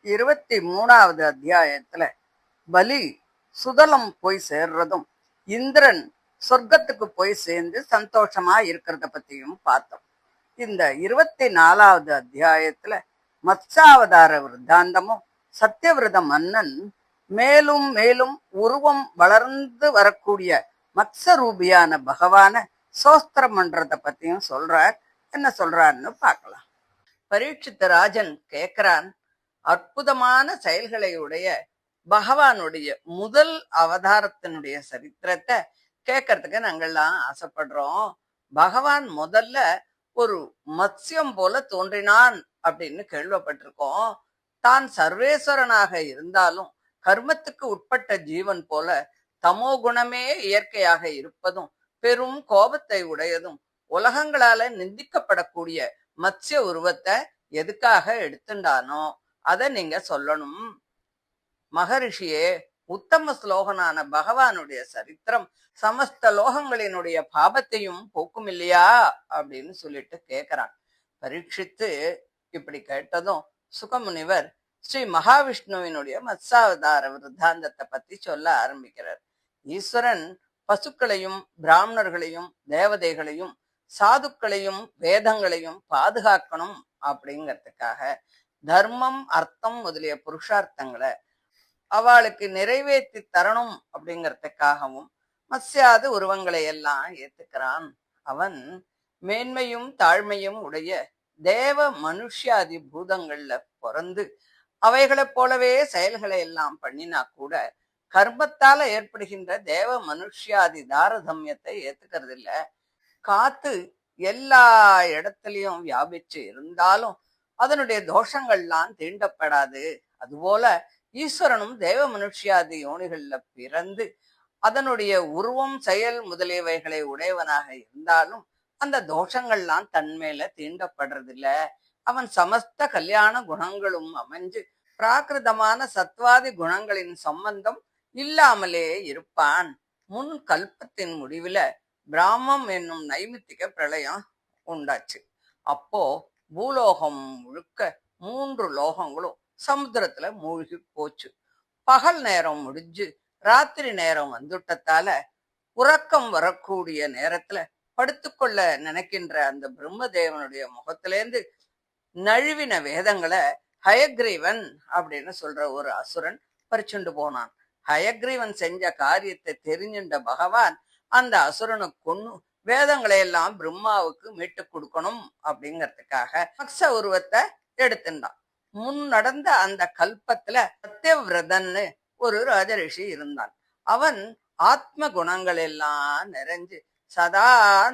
23வது அத்தியாயத்துல பலி சுதலம் போய் சேர்றதும் இந்திரன் சொர்க்கத்துக்கு போய் சேர்ந்து சந்தோஷமா இருக்கிறத பத்தியும் பார்த்தோம். இந்த 24வது அத்தியாயத்துல மத்சாவதார விருத்தாந்தமும் சத்தியவிரத மன்னன் மேலும் மேலும் உருவம் வளர்ந்து வரக்கூடிய மத்சரூபியான பகவான சோஸ்திரம் பண்றத பத்தியும் சொல்றார். என்ன சொல்றாருன்னு பார்க்கலாம். பரீட்சித்த ராஜன் கேட்கிறான், அற்புதமான செயல்களை உடைய பகவானுடைய முதல் அவதாரத்தினுடைய சரித்திரத்தை கேட்கறதுக்கு நாங்கள்லாம் ஆசைப்படுறோம். பகவான் முதல்ல ஒரு மத்ஸ்யம் போல தோன்றினான் அப்படின்னு கேள்விப்பட்டிருக்கோம். தான் சர்வேஸ்வரனாக இருந்தாலும் கர்மத்துக்கு உட்பட்ட ஜீவன் போல தமோ குணமே இயற்கையாக இருப்பதும் பெரும் கோபத்தை உடையதும் உலகங்களால நிந்திக்கப்படக்கூடிய மத்ஸ்ய உருவத்தை எதுக்காக எடுத்துண்டானோ அதை நீங்க சொல்லணும். மகரிஷியே, உத்தம ஸ்லோகனான பகவானுடைய சரித்திரம் சமஸ்த லோகங்களினுடைய பாபத்தையும் போக்கும் இல்லையா அப்படின்னு சொல்லிட்டு கேட்கிறான். பரீட்சித்து இப்படி கேட்டதும் சுகமுனிவர் ஸ்ரீ மகாவிஷ்ணுவினுடைய மத்சாவதார விருத்தாந்தத்தை பத்தி சொல்ல ஆரம்பிக்கிறார். ஈஸ்வரன் பசுக்களையும் பிராமணர்களையும் தேவதைகளையும் சாதுக்களையும் வேதங்களையும் பாதுகாக்கணும் அப்படிங்கிறதுக்காக தர்மம் அர்த்தம் முதலிய புருஷார்த்தங்களை அவளுக்கு நிறைவேற்றி தரணும் அப்படிங்கிறதுக்காகவும் மத்ஸ்யாதி உருவங்களை எல்லாம் ஏத்துக்கிறான். அவன் மேன்மையும் தாழ்மையும் உடைய தேவ மனுஷ்யாதி பூதங்கள்ல பிறந்து அவைகளைப் போலவே செயல்களை எல்லாம் பண்ணினா கூட கர்மத்தால ஏற்படுகின்ற தேவ மனுஷ்யாதி தாரதமியத்தை ஏத்துக்கிறது இல்ல. காத்து எல்லா இடத்துலயும் வியாபிச்சு இருந்தாலும் அதனுடைய தோஷங்கள்லாம் தீண்டப்படாது. அதுபோல ஈஸ்வரனும் தேவ மனுஷ்யாதி யோனிகள்ல பிறந்து அதனுடைய உருவம் செயல் முதலியவைகளை உடையவனாக இருந்தாலும் அந்த தோஷங்கள்லாம் தன்மேல தீண்டப்படுறதில்ல. அவன் சமஸ்த கல்யாண குணங்களும் அமைஞ்சு பிராகிருதமான சத்வாதி குணங்களின் சம்பந்தம் இல்லாமலே இருப்பான். முன் கல்பத்தின் முடிவுல பிராமம் என்னும் நைமித்திக பிரளயம் உண்டாச்சு. அப்போ பூலோகம் முழுக்க 3 லோகங்களும் சமுத்திரத்துல மூழ்கி போச்சு. பகல் நேரம் முடிஞ்சு ராத்திரி நேரம் வந்துட்டத்தால உறக்கம் வரக்கூடிய நேரத்துல படுத்துக்கொள்ள நினைக்கின்ற அந்த பிரம்மதேவனுடைய முகத்திலேந்து நழுவின வேதங்களை ஹயக்ரீவன் அப்படின்னு சொல்ற ஒரு அசுரன் பறிச்சுண்டு போனான். ஹயக்ரீவன் செஞ்ச காரியத்தை தெரிஞ்சுண்ட பகவான் அந்த அசுரனை கொன்னு வேதங்களை எல்லாம் பிரம்மாவுக்கு மீட்டு கொடுக்கணும் அப்படிங்கிறதுக்காக மக்ஷ உருவத்தை எடுத்துட்டான். முன் நடந்த அந்த கல்பத்துல சத்தியவிரதன்னு ஒரு ராஜரிஷி இருந்தான். அவன் ஆத்ம குணங்கள் எல்லாம் நிறைஞ்சு சதா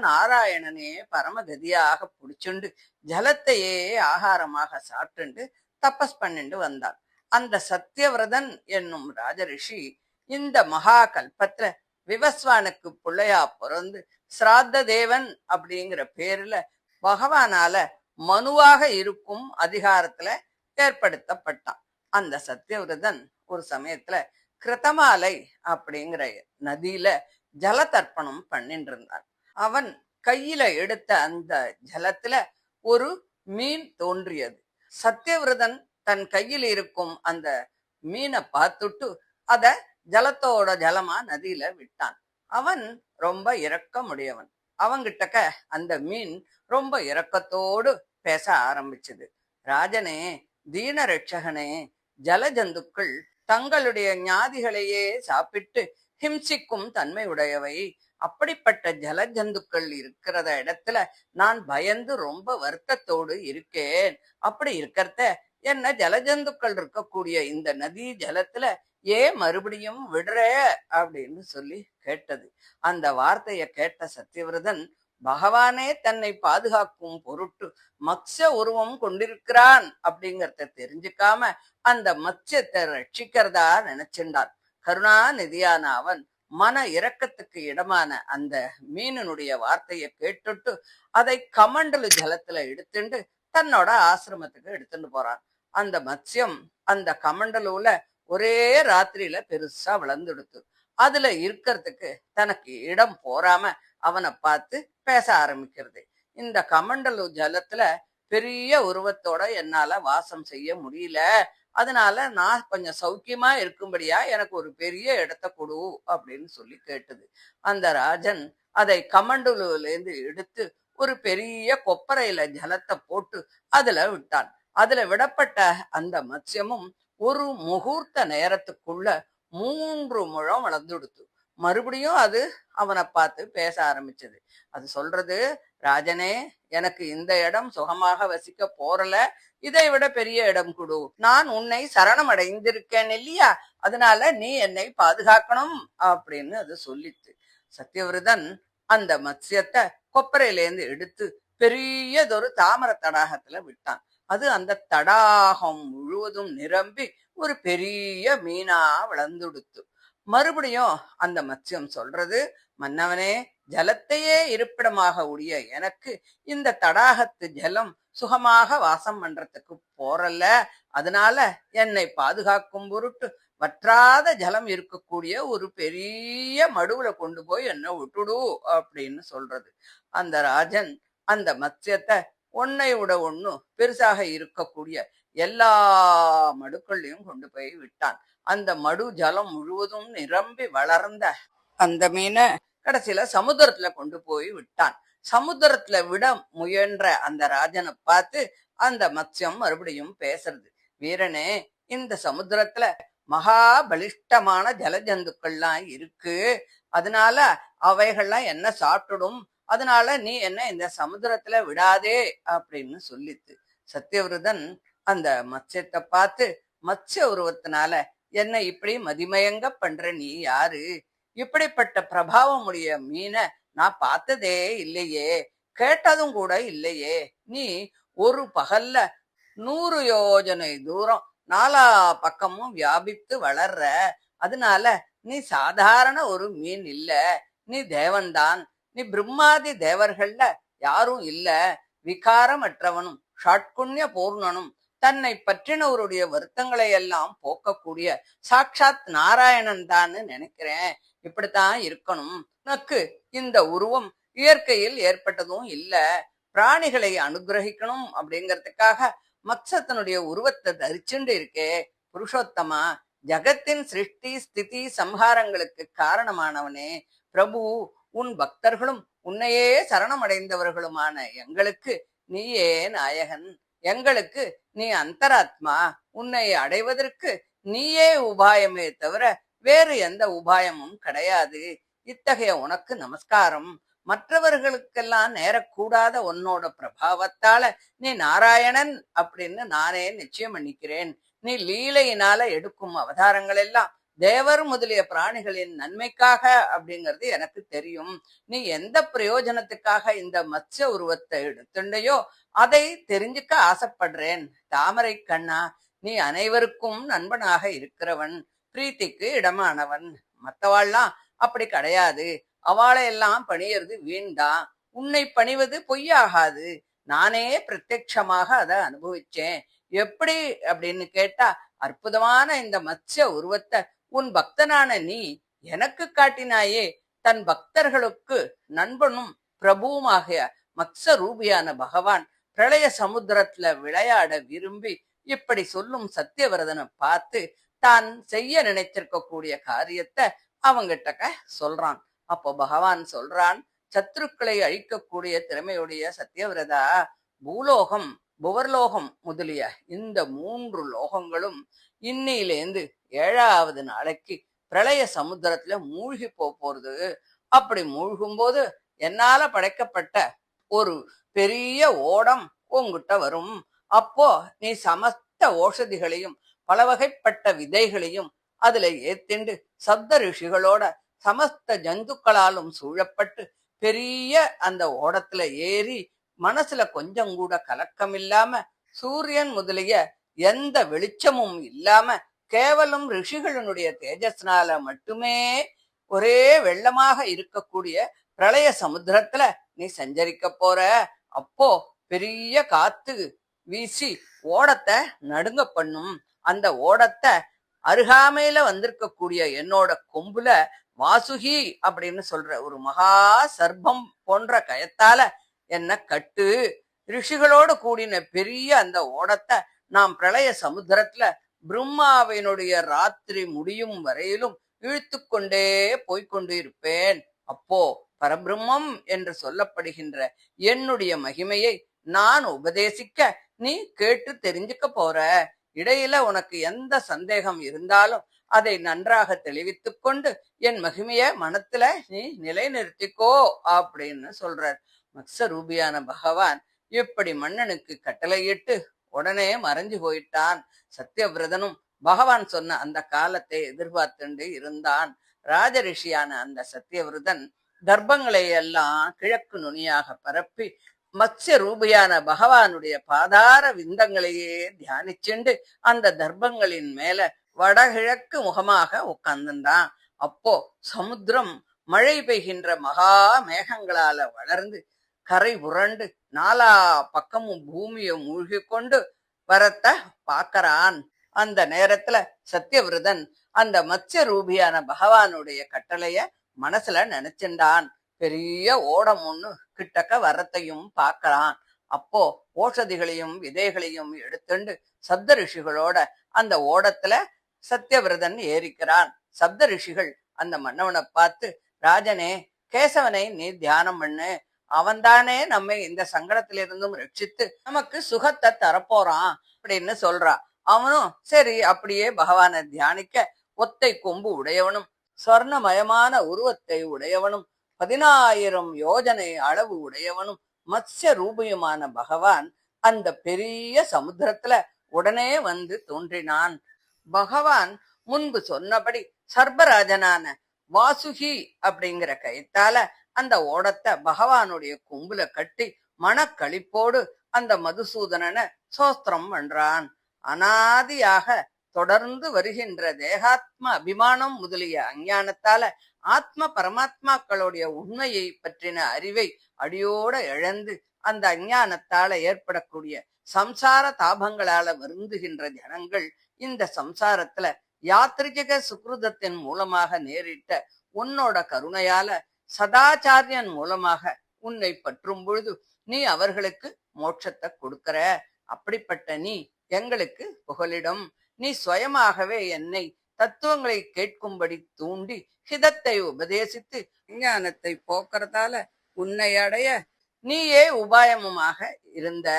நாராயணனே பரமகதியாக புடிச்சுண்டு ஜலத்தையே ஆகாரமாக சாப்பிட்டுண்டு தபஸ் பண்ணிட்டு வந்தான். அந்த சத்தியவிரதன் என்னும் ராஜரிஷி இந்த மகா கல்பத்துல விவஸ்வானுக்கு பிள்ளையா பிறந்து சிராத்த தேவன் அப்படிங்கிற பேர்ல பகவானால மனுவாக இருக்கும் அதிகாரத்துல ஏற்படுத்தப்பட்டான். அந்த சத்தியவிரதன் ஒரு சமயத்துல கிருத்தமாலை அப்படிங்கிற நதியில ஜல தர்ப்பணம் பண்ணிட்டு இருந்தான். அவன் கையில எடுத்த அந்த ஜலத்துல ஒரு மீன் தோன்றியது. சத்தியவிரதன் தன் கையில் இருக்கும் அந்த மீனை பார்த்துட்டு அத ஜலத்தோட ஜலமா நதியில விட்டான். அவன் ரொம்ப இரக்கமுடையவன். அவங்கிட்டக்க அந்த மீன் ரொம்ப இரக்கத்தோடு பேச ஆரம்பிச்சது. ராஜனே, தீன ரட்சகனே, ஜலஜந்துக்கள் தங்களுடைய ஞாதிகளையே சாப்பிட்டு ஹிம்சிக்கும் தன்மை உடையவை. அப்படிப்பட்ட ஜலஜந்துக்கள் இருக்கிறத இடத்துல நான் பயந்து ரொம்ப வருத்தத்தோடு இருக்கேன். அப்படி இருக்கிறத என்ன ஜலஜந்துக்கள் இருக்கக்கூடிய இந்த நதி ஜலத்துல ஏன் மறுபடியும் விடுற அப்படின்னு சொல்லி கேட்டது. அந்த வார்த்தைய கேட்ட சத்தியவிரதன் பகவானே தன்னை பாதுகாக்கும் பொருட்டு மத்ச உருவம் கொண்டிருக்கிறான் அப்படிங்கறத தெரிஞ்சுக்காம அந்த மத்ஸ்யத்தை ரட்சிக்கிறதா நினைச்சிருந்தான். கருணாநிதியான அவன் மன இரக்கத்துக்கு இடமான அந்த மீனனுடைய வார்த்தையை கேட்டுட்டு அதை கமண்டலு ஜலத்துல எடுத்துட்டு தன்னோட ஆசிரமத்துக்கு எடுத்துட்டு போறான். அந்த மத்ஸ்யம் அந்த கமண்டலுல ஒரே ராத்திரியில பெருசா வளர்ந்துடுத்து. அதுல இருக்கிறதுக்கு தனக்கு இடம் போறாம அவனை பார்த்து பேச ஆரம்பிக்கிறது. இந்த கமண்டலு ஜலத்துல பெரிய உருவத்தோட என்னால வாசம் செய்ய முடியல அதனால நான் கொஞ்சம் சௌக்கியமா இருக்கும்படியா எனக்கு ஒரு பெரிய இடத்த கொடு அப்படின்னு சொல்லி கேட்டது. அந்த ராஜன் அதை கமண்டலுல இருந்து எடுத்து ஒரு பெரிய கொப்பரையில ஜலத்தை போட்டு அதுல விட்டான். அதுல விடப்பட்ட அந்த மத்ஸ்யமும் ஒரு முகூர்த்த நேரத்துக்குள்ள 3 முழம் வளர்ந்துடுத்து. மறுபடியும் அது அவனை பார்த்து பேச ஆரம்பிச்சது. அது சொல்றது, ராஜனே, எனக்கு இந்த இடம் சுகமாக வசிக்க போறல, இதை விட பெரிய இடம் கொடு. நான் உன்னை சரணம் அடைந்திருக்கேன் இல்லையா, அதனால நீ என்னை பாதுகாக்கணும் அப்படின்னு அது சொல்லித்து. சத்தியவிரதன் அந்த மத்ஸ்யத்தை கொப்பரையிலேருந்து எடுத்து பெரியதொரு தாமர தடாகத்துல விட்டான். அது அந்த தடாகம் முழுவதும் நிரம்பி ஒரு பெரிய மீனா வளர்ந்துடுத்து. மறுபடியும் அந்த மத்ஸ்யம் சொல்றது, மன்னவனே, ஜலத்தையே இருப்பிடமாக உடைய எனக்கு இந்த தடாகத்து ஜலம் சுகமாக வாசம் பண்றதுக்கு போறல்ல, அதனால என்னை பாதுகாக்கும் பொருட்டு வற்றாத ஜலம் இருக்கக்கூடிய ஒரு பெரிய மடுவுல கொண்டு போய் என்ன விட்டுடு அப்படின்னு சொல்றது. அந்த ராஜன் அந்த மத்ஸ்யத்தை ஒன்னை விட ஒண்ணு பெருசாக இருக்கக்கூடிய எல்லா மடுக்கள்லையும் கொண்டு போய் விட்டான். அந்த மடு ஜலம் முழுவதும் நிரம்பி வளர்ந்த அந்த மீனை கடைசியில சமுத்திரத்துல கொண்டு போய் விட்டான். சமுத்திரத்துல விட முயன்ற அந்த ராஜனை பார்த்து அந்த மத்ஸ்யம் மறுபடியும் பேசுறது, வீரனே, இந்த சமுத்திரத்துல மகா பலிஷ்டமான ஜலஜந்துக்கள்லாம் இருக்கு, அதனால அவைகள்லாம் என்ன சாப்பிட்டுடும், அதனால நீ என்ன இந்த சமுத்திரத்துல விடாதே அப்படின்னு சொல்லித்து. சத்தியவிரதன் அந்த மத்ஸ்யத்தை பார்த்து, மத்ஸ்ய உருவத்தினால என்ன இப்படி மதிமயங்க பண்ற, நீ யாரு, இப்படிப்பட்ட பிரபாவம் உடைய மீனை நான் பார்த்ததே இல்லையே, கேட்டதும் கூட இல்லையே, நீ ஒரு பகல்ல 100 யோஜனை தூரம் நாலா பக்கமும் வியாபித்து வளர்ற, அதனால நீ சாதாரண ஒரு மீன் இல்ல, நீ தேவன்தான், நீ பிரம்மாதி தேவர்கள்ல யாரும் இல்ல, விகாரமற்றவனும் ஷாட்குண்ய பூர்ணனும் தன்னை பற்றினவருடைய வருத்தங்களை எல்லாம் போக்கக்கூடிய சாட்சாத் நாராயணன் தான் நினைக்கிறேன், இப்படித்தான் இருக்கணும். உனக்கு இந்த உருவம் இயற்கையில் ஏற்பட்டதும் இல்ல, பிராணிகளை அனுகிரகிக்கணும் அப்படிங்கிறதுக்காக மத்சத்தனுடைய உருவத்தை தரிச்சுண்டு இருக்கே. புருஷோத்தமா, ஜகத்தின் சிருஷ்டி ஸ்திதி சம்ஹாரங்களுக்கு காரணமானவனே பிரபு, உன் பக்தர்களும் உன்னையே சரணமடைந்தவர்களுமான எங்களுக்கு நீயே நாயகன், எங்களுக்கு நீ அந்தராத்மா, உன்னை அடைவதற்கு நீயே உபாயமே தவிர வேறு எந்த உபாயமும் கிடையாது. இத்தகைய உனக்கு நமஸ்காரம். மற்றவர்களுக்கெல்லாம் நேரக்கூடாத உன்னோட பிரபாவத்தால நீ நாராயணன் அப்படின்னு நானே நிச்சயம் பண்ணிக்கிறேன். நீ லீலையினால எடுக்கும் அவதாரங்கள் எல்லாம் தேவர் முதலிய பிராணிகளின் நன்மைக்காக அப்படிங்கிறது எனக்கு தெரியும். நீ எந்த பிரயோஜனத்துக்காக இந்த மத்ஸ்ய உருவத்தை எடுத்துண்டையோ அதை தெரிஞ்சுக்க ஆசைப்படுறேன். தாமரை கண்ணா, நீ அனைவருக்கும் நண்பனாக இருக்கிறவன், பிரீத்திக்கு இடமானவன். மத்தவாள்லாம் அப்படி கிடையாது, அவளை எல்லாம் பணியறது வீண்தான், உன்னை பணிவது பொய்யாகாது. நானே பிரத்யட்சமாக அதை அனுபவிச்சேன். எப்படி அப்படின்னு கேட்டா, அற்புதமான இந்த மத்ஸ்ய உருவத்தை உன் பக்தனான நீ எனக்கு காட்டினாயே. தன் பக்தர்களுக்கு நண்பனும் பிரபுவுமாகிய மத்ஸ்ய ரூபியான பகவான் பிரளய சமுத்திரத்துல விளையாட விரும்பி இப்படி சொல்லும் சத்தியவிரதனை பார்த்து தான் செய்ய நினைச்சிருக்கக்கூடிய காரியத்தை அவங்கிட்ட சொல்றான். அப்போ பகவான் சொல்றான், சத்ருக்களை அழிக்கக்கூடிய திறமையுடைய சத்தியவிரதா, பூலோகம் புவர்லோகம் முதலிய இந்த 3 லோகங்களும் இன்னிலேந்து 7வது நாளைக்கு பிரளய சமுத்திரத்துல மூழ்கி போறது. அப்படி மூழ்கும் போது என்னால படைக்கப்பட்ட ஒரு பெரிய ஓடம் உங்கிட்ட வரும். அப்போ நீ சமஸ்த ஓஷதிகளையும் பல வகைப்பட்ட விதைகளையும் அதுல ஏத்திண்டு சப்த ரிஷிகளோட சமஸ்த ஜந்துக்களாலும் சூழப்பட்டு பெரிய அந்த ஓடத்துல ஏறி மனசுல கொஞ்சம் கூட கலக்கம் இல்லாம சூரியன் முதலிய எந்த வெளிச்சமும் இல்லாம கேவலம் ரிஷிகளினுடைய தேஜஸ்னால மட்டுமே ஒரே வெள்ளமாக இருக்கக்கூடிய பிரளய சமுத்திரத்துல நீ சஞ்சரிக்க போற. அப்போ பெரிய காத்து வீசி ஓடத்தை நடுங்க பண்ணும். அந்த ஓடத்தை அருகாமையில வந்திருக்கக்கூடிய என்னோட கொம்புல வாசுகி அப்படின்னு சொல்ற ஒரு மகா சர்ப்பம் போன்ற கயத்தால என்ன கட்டு. ரிஷிகளோடு கூடின பெரிய அந்த ஓடத்தை நாம் பிரளய சமுத்திரத்துல பிரம்மாவினுடைய ராத்திரி முடியும் வரையிலும் இழுத்து கொண்டே போய்கொண்டு இருப்பேன். அப்போ பரபிரம்மம் என்று சொல்லப்படுகின்ற என்னுடைய மகிமையை நான் உபதேசிக்க நீ கேட்டு தெரிஞ்சுக்க போற. இடையில உனக்கு எந்த சந்தேகம் இருந்தாலும் அதை நன்றாக தெளிவித்துக் கொண்டு என் மகிமைய மனத்துல நீ நிலைநிறுத்திக்கோ அப்படின்னு சொல்றார். மத்ஸ்வரூபியான பகவான் இப்படி மன்னனுக்கு கட்டளையிட்டு உடனே மறைஞ்சு போயிட்டான். சத்தியவிரதனும் பகவான் சொன்ன அந்த காலத்தை எதிர்பார்த்துண்டு இருந்தான். ராஜரிஷியான அந்த சத்தியவிரதன் தர்ப்பங்களை எல்லாம் கிழக்கு நுனியாக பரப்பி மத்ஸ்ய ரூபியான பகவானுடைய பாதார விந்தங்களையே தியானிச்சுண்டு அந்த தர்ப்பங்களின் மேல வடகிழக்கு முகமாக உட்கார்ந்துட்டான். அப்போ சமுத்திரம் மழை பெய்கின்ற மகா மேகங்களால வளர்ந்து கரை புரண்டு நாலா பக்கமும் பூமியை மூழ்கி கொண்டு வரத்த பாக்கறான். அந்த நேரத்துல சத்தியவிரதன் அந்த மத்ஸ்ய ரூபியான பகவானுடைய கட்டளைய மனசுல நினைச்சுண்டான். பெரிய ஓடம் ஒண்ணு கிட்டக்க வரத்தையும் பாக்கறான். அப்போ ஓஷதிகளையும் விதைகளையும் எடுத்துண்டு சப்த ரிஷிகளோட அந்த ஓடத்துல சத்தியவிரதன் ஏறிக்கிறான். சப்த ரிஷிகள் அந்த மன்னவனை பார்த்து, ராஜனே, கேசவனை நீ தியானம் பண்ணு, அவன்தானே நம்மை இந்த சங்கடத்திலிருந்தும் ரட்சித்து நமக்கு சுகத்தை தரப்போறான் அப்படின்னு சொல்றான். அவனும் சரி அப்படியே பகவானை தியானிக்க ஒத்தை கொம்பு உடையவனும் சொர்ணமயமான உருவத்தை உடையவனும் 10,000 யோஜனை அளவு உடையவனும் மத்ஸ்ய ரூபியுமான பகவான் அந்த பெரிய சமுத்திரத்துல உடனே வந்து தோன்றினான். பகவான் முன்பு சொன்னபடி சர்பராஜனான வாசுகி அப்படிங்கிற கயித்தால அந்த ஓடத்தை பகவானுடைய கொம்புல கட்டி மனக்களிப்போடு அந்த மதுசூதனனை சோஸ்திரம் பண்றான். அனாதியாக தொடர்ந்து வருகின்ற தேகாத்ம அபிமானம் முதலிய அஞ்ஞானத்தால ஆத்ம பரமாத்மாக்களுடைய உண்மையை பற்றின அறிவை அடியோட இழந்து அந்த அஞ்ஞானத்தால ஏற்படக்கூடிய சம்சார தாபங்களால வருந்துகின்ற ஜனங்கள் இந்த சம்சாரத்துல யாத்ரிஜக சுக்ருதத்தின் மூலமாக நேரிட்ட உன்னோட கருணையால சதாச்சாரியன் மூலமாக உன்னை பற்றும் பொழுது நீ அவர்களுக்கு மோட்சத்தை கொடுக்கிற. அப்படிப்பட்ட நீ எங்களுக்கு புகலிடம். நீ சுயமாகவே என்னை தத்துவங்களை கேட்கும்படி தூண்டி ஹிதத்தை உபதேசித்து விஞ்ஞானத்தை போக்குறதால உன்னை அடைய நீயே உபாயமுமாக இருந்த.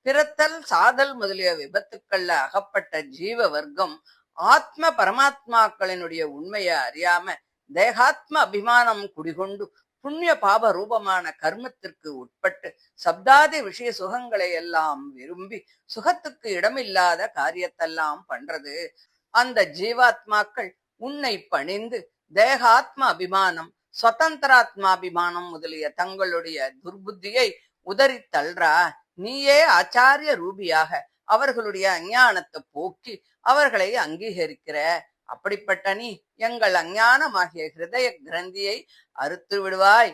பிறத்தல் சாதல் முதலிய விபத்துக்கள்ல அகப்பட்ட ஜீவ வர்க்கம் ஆத்ம பரமாத்மாக்களினுடைய உண்மையை அறியாம தேகாத்ம அபிமானம் குடிகொண்டு புண்ணிய பாப ரூபமான கர்மத்திற்கு உட்பட்டு சப்தாதி விஷய சுகங்களை எல்லாம் விரும்பி சுகத்துக்கு இடமில்லாத காரியத்தெல்லாம் பண்றது. அந்த ஜீவாத்மாக்கள் உன்னை பணிந்து தேகாத்ம அபிமானம் சுதந்திராத்மாபிமானம் முதலிய தங்களுடைய துர்புத்தியை உதறி தள்ளுறா. நீயே ஆச்சாரிய ரூபியாக அவர்களுடைய அஞ்ஞானத்தை போக்கி அவர்களை அங்கீகரிக்கிற. அப்படிப்பட்ட நீ எங்கள் அஞ்ஞானமாகிய ஹிருதய கிரந்தியை அறுத்து விடுவாய்.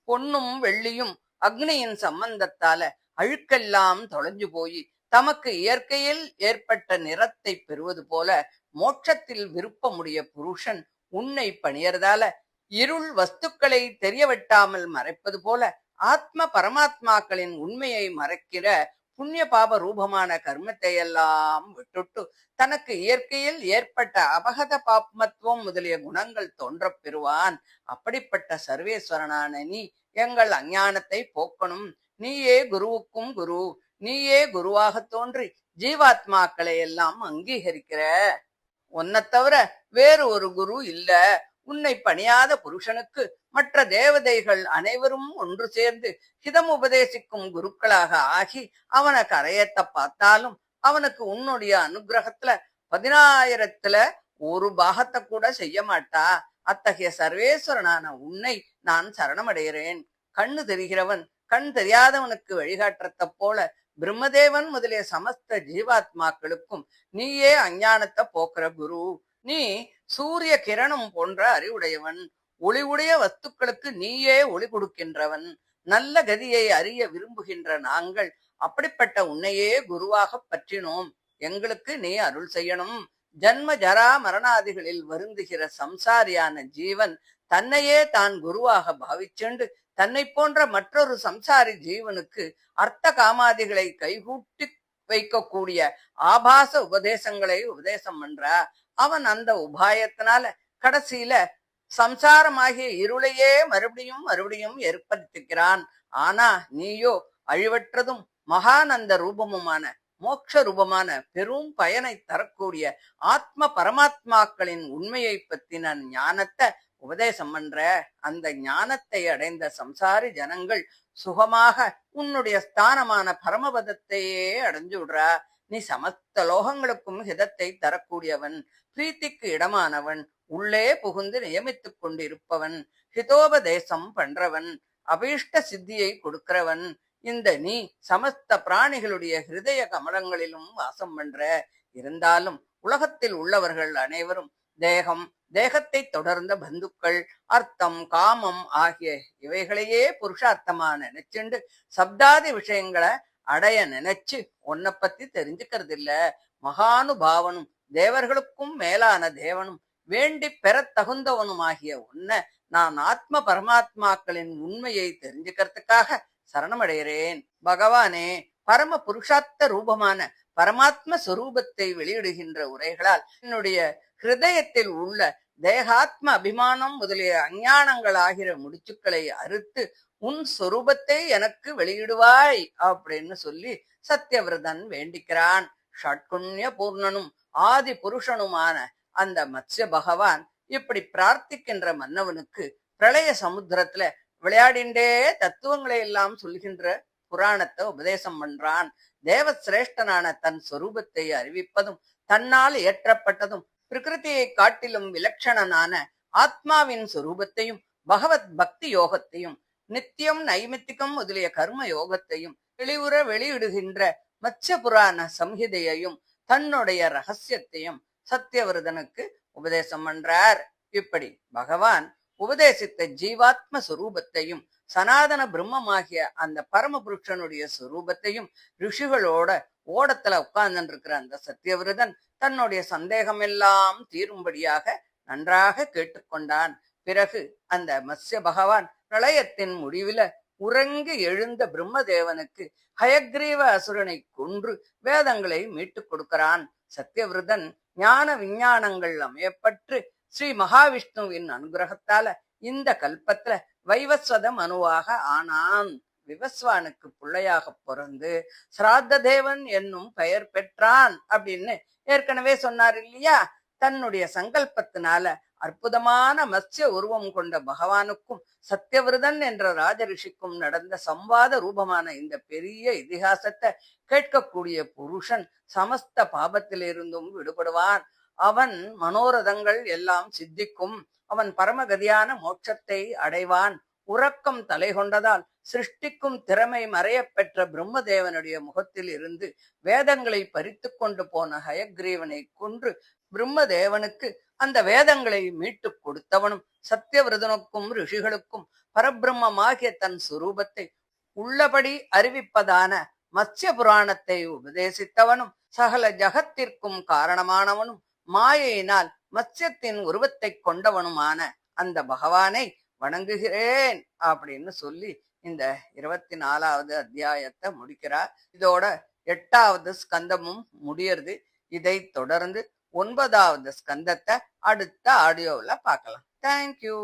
பொன்னும் வெள்ளியும் அக்னியின் சம்பந்தத்தால அழுக்கெல்லாம் தொலைஞ்சு போய் தமக்கு இயற்கையில் ஏற்பட்ட நிறத்தை பெறுவது போல மோட்சத்தில் விருப்பமுடைய புருஷன் உன்னை பணியறதால இருள் வஸ்துக்களை தெரியவட்டாமல் மறைப்பது போல ஆத்ம பரமாத்மாக்களின் உண்மையை மறைக்கிற புண்ணிய பாப ரூபமான கர்மத்தை எல்லாம் விட்டுட்டு தனக்கு இயற்கையில் ஏற்பட்ட அபகத பாப்மத்துவம் முதலிய குணங்கள் தோன்றப் பெறுவான். அப்படிப்பட்ட சர்வேஸ்வரனான நீ எங்கள் அஞ்ஞானத்தை போக்கணும். நீயே குருவுக்கும் குரு. நீயே குருவாக தோன்றி ஜீவாத்மாக்களை எல்லாம் அங்கீகரிக்கிற. உன்னை தவிர வேறு ஒரு குரு இல்ல. உன்னை பணியாத புருஷனுக்கு மற்ற தேவதைகள் அனைவரும் ஒன்று சேர்ந்து ஹிதம் உபதேசிக்கும் குருக்களாக ஆகி அவனை கரையேத்த பார்த்தாலும் அவனுக்கு உன்னுடைய அனுகிரகத்துல 10,000த்துல ஒரு பாகத்தை கூட செய்ய மாட்டா. அத்தகைய சர்வேஸ்வரனான உன்னை நான் சரணமடைகிறேன். கண்ணு தெரிகிறவன் கண் தெரியாதவனுக்கு வழிகாட்டுறத போல பிரம்மதேவன் முதலிய சமஸ்த ஜீவாத்மாக்களுக்கும் நீயே அஞ்ஞானத்தை போக்குற குரு. நீ சூரிய கிரணம் போன்ற அறிவுடையவன். ஒளிவுடைய வஸ்துக்களுக்கு நீயே ஒளி கொடுக்கின்றவன். நல்ல கதியை அறிய விரும்புகின்ற நாங்கள் அப்படிப்பட்ட உன்னையே குருவாக பற்றினோம். எங்களுக்கு நீ அருள் செய்யணும். ஜன்ம ஜரா மரணாதிகளில் வருந்துகிற சம்சாரியான ஜீவன் தன்னையே தான் குருவாக பாவிச்சுண்டு தன்னை போன்ற மற்றொரு சம்சாரி ஜீவனுக்கு அர்த்த காமாதிகளை கைகூட்டி வைக்கக்கூடிய ஆபாச உபதேசங்களை உபதேசம் பண்றா. அவன் அந்த உபாயத்தினால கடைசியில சம்சாரமாகிய இருளையே மறுபடியும் மறுபடியும் ஏற்படுத்திக்கிறான். ஆனா நீயோ அழிவற்றதும் மகானந்த ரூபமுமான மோட்ச ரூபமான பெரும் பயனை தரக்கூடிய ஆத்ம பரமாத்மாக்களின் உண்மையை பத்தின ஞானத்தை உபதேசம் பண்ற. அந்த ஞானத்தை அடைந்த சம்சாரி ஜனங்கள் சுகமாக உன்னுடைய ஸ்தானமான பரமபதத்தையே அடைஞ்சு விடுறா. நீ சமஸ்த லோகங்களுக்கும் ஹிதத்தை தரக்கூடியவன், பிரீத்திக்கு இடமானவன், உள்ளே புகுந்து நியமித்துக் கொண்டிருப்பவன், ஹிதோபதேசம் பண்றவன், அபீஷ்ட சித்தியை கொடுக்கிறவன். இந்த நீ சமஸ்த பிராணிகளுடைய ஹிருதய கமலங்களிலும் வாசம் பண்ற. இருந்தாலும் உலகத்தில் உள்ளவர்கள் அனைவரும் தேகம், தேகத்தை தொடர்ந்த பந்துக்கள், அர்த்தம், காமம் ஆகிய இவைகளையே புருஷார்த்தமா நினைச்சுண்டு சப்தாதி விஷயங்களை அடைய நினைச்சு உன்னை பத்தி தெரிஞ்சுக்கிறது இல்ல. மகானுபாவனும் தேவர்களுக்கும் மேலான தேவனும் வேண்டி பெற தகுந்தவனுமாகிய உன்னை நான் ஆத்ம பரமாத்மாக்களின் உண்மையை தெரிஞ்சுக்கிறதுக்காக சரணமடைகிறேன். பகவானே, பரம புருஷார்த்த ரூபமான பரமாத்ம சொரூபத்தை வெளியிடுகின்ற உரைகளால் என்னுடைய ஹிருதயத்தில் உள்ள தேகாத்ம அபிமானம் முதலிய அஞ்ஞானங்கள் ஆகிற முடிச்சுக்களை அறுத்து உன் சொரூபத்தை எனக்கு வெளியிடுவாய் அப்படின்னு சொல்லி சத்யவிரதன் வேண்டிக்கிறான். ஷட்குண்ய பூர்ணனும் ஆதி புருஷனுமான அந்த மத்ஸ்ய பகவான் இப்படி பிரார்த்திக்கின்ற மன்னவனுக்கு பிரளய சமுத்திரத்துல விளையாடிண்டே தத்துவங்களை எல்லாம் சொல்கின்ற புராணத்தை உபதேசம் பண்றான். தேவ சிரேஷ்டனான தன் சொரூபத்தை அறிவிப்பதும் தன்னால் இயற்றப்பட்டதும் பிரகிருதியை காட்டிலும் விலட்சணனான ஆத்மாவின் சொரூபத்தையும் பகவத் பக்தி யோகத்தையும் நித்தியம் நைமித்திகம் முதலிய கர்ம யோகத்தையும் தெளிவுற வெளியிடுகின்ற மத்ஸ்ய புராண சம்ஹிதையையும் தன்னுடைய ரகசியத்தையும் சத்யவிரதனுக்கு உபதேசம் பண்றார். இப்படி பகவான் உபதேசித்த ஜீவாத்ம சுரூபத்தையும் சனாதன பிரம்மமாகிய அந்த பரமபுருஷனுடைய சுரூபத்தையும் ரிஷிகளோட ஓடத்துல உட்கார்ந்து இருக்கிற அந்த சத்யவிரதன் தன்னுடைய சந்தேகம் எல்லாம் தீரும்படியாக நன்றாக கேட்டுக்கொண்டான். பிறகு அந்த மத்ஸ்ய பகவான் பிரளயத்தின் முடிவில உறங்கி எழுந்த பிரம்மதேவனுக்கு ஹயக்ரீவ அசுரனை கொன்று வேதங்களை மீட்டுக் கொடுக்கிறான். சத்யவிரதன் ஞான விஞ்ஞானங்கள் அமையப்பற்று ஸ்ரீ மகாவிஷ்ணுவின் அனுகிரகத்தால இந்த கல்பத்துல வைவஸ்வத மனுவாக ஆனான். விவஸ்வானுக்கு பிள்ளையாக பிறந்து சிராத்த தேவன் என்னும் பெயர் பெற்றான் அப்படின்னு ஏற்கனவே சொன்னார் இல்லையா. தன்னுடைய சங்கல்பத்தினால அற்புதமான மத்ஸ்ய உருவம் கொண்ட பகவானுக்கும் சத்யவிரதன் என்ற ராஜரிஷிக்கும் நடந்த சம்வாத ரூபமான இந்த பெரிய இதிகாசத்தை கேட்கக்கூடிய புருஷன் சமஸ்த பாபத்திலிருந்தும் விடுபடுவான். அவன் மனோரதங்கள் எல்லாம் சித்திக்கும். அவன் பரமகதியான மோட்சத்தை அடைவான். உறக்கம் தலை கொண்டதால் சிருஷ்டிக்கும் திறமை மறையப் பெற்ற பிரம்மதேவனுடைய முகத்தில் இருந்து வேதங்களை பறித்து கொண்டு போன ஹயக்ரீவனை கொன்று பிரம்மதேவனுக்கு அந்த வேதங்களை மீட்டு கொடுத்தவனும் சத்யவிரதனுக்கும் ரிஷிகளுக்கும் பரபிரம்மமாகிய தன் சுரூபத்தை உள்ளபடி அறிவிப்பதான மத்ஸ்ய புராணத்தை உபதேசித்தவனும் சகல ஜகத்திற்கும் காரணமானவனும் மாயையினால் மத்ஸ்யத்தின் உருவத்தை கொண்டவனுமான அந்த பகவானை வணங்குகிறேன் அப்படின்னு சொல்லி இந்த 24வது அத்தியாயத்தை முடிக்கிறார். இதோட 8வது ஸ்கந்தமும் முடியறது. இதை தொடர்ந்து 9வது ஸ்கந்தத்தை அடுத்த ஆடியோவில் பார்க்கலாம். தேங்க்யூ.